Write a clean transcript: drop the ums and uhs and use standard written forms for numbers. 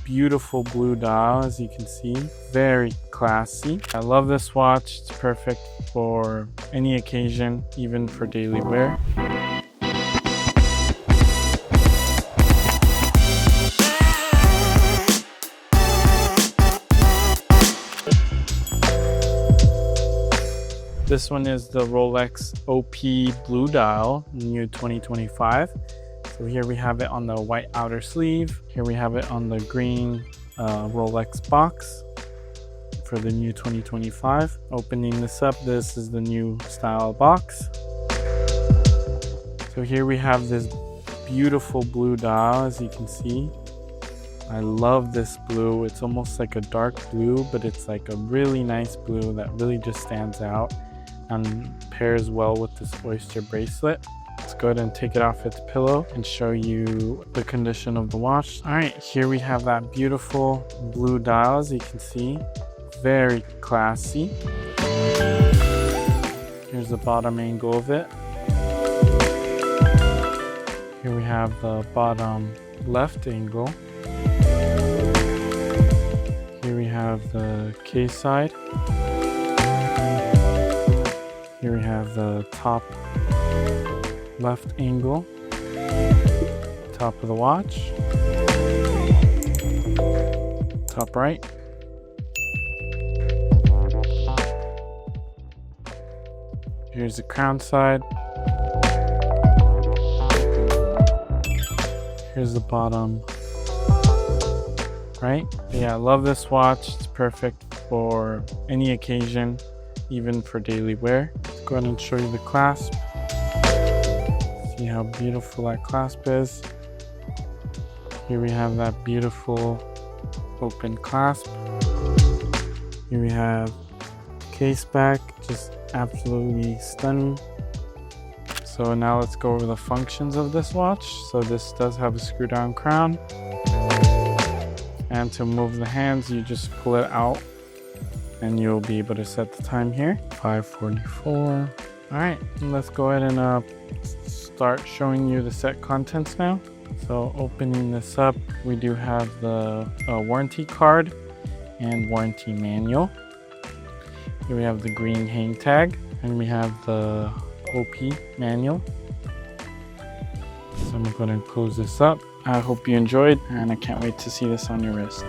beautiful blue dial, as you can see. Very classy. I love this watch. It's perfect for any occasion, even for daily wear. This one is the Rolex OP Blue Dial, new 2025. So here we have it on the white outer sleeve. Here we have it on the green Rolex box for the new 2025. Opening this up, this is the new style box. So here we have this beautiful blue dial, as you can see. I love this blue. It's almost like a dark blue, but it's like a really nice blue that really just stands out and pairs well with this Oyster bracelet. Let's go ahead and take it off its pillow and show you the condition of the watch. All right, here we have that beautiful blue dial, as you can see. Very classy. Here's the bottom angle of it. Here we have the bottom left angle. Here we have the case side. Here we have the top left angle, top of the watch, top right. Here's the crown side. Here's the bottom right. Yeah, I love this watch. It's perfect for any occasion, even for daily wear. Let's go ahead and show you the clasp. See how beautiful that clasp is. Here we have that beautiful open clasp. Here we have case back, just absolutely stunning. So now let's go over the functions of this watch. So this does have a screw down crown, and to move the hands you just pull it out and you'll be able to set the time here. 5:44. All right, let's go ahead and start showing you the set contents now. So opening this up, we do have the warranty card and warranty manual. Here we have the green hang tag, and we have the OP manual. So I'm going to close this up. I hope you enjoyed, and I can't wait to see this on your wrist.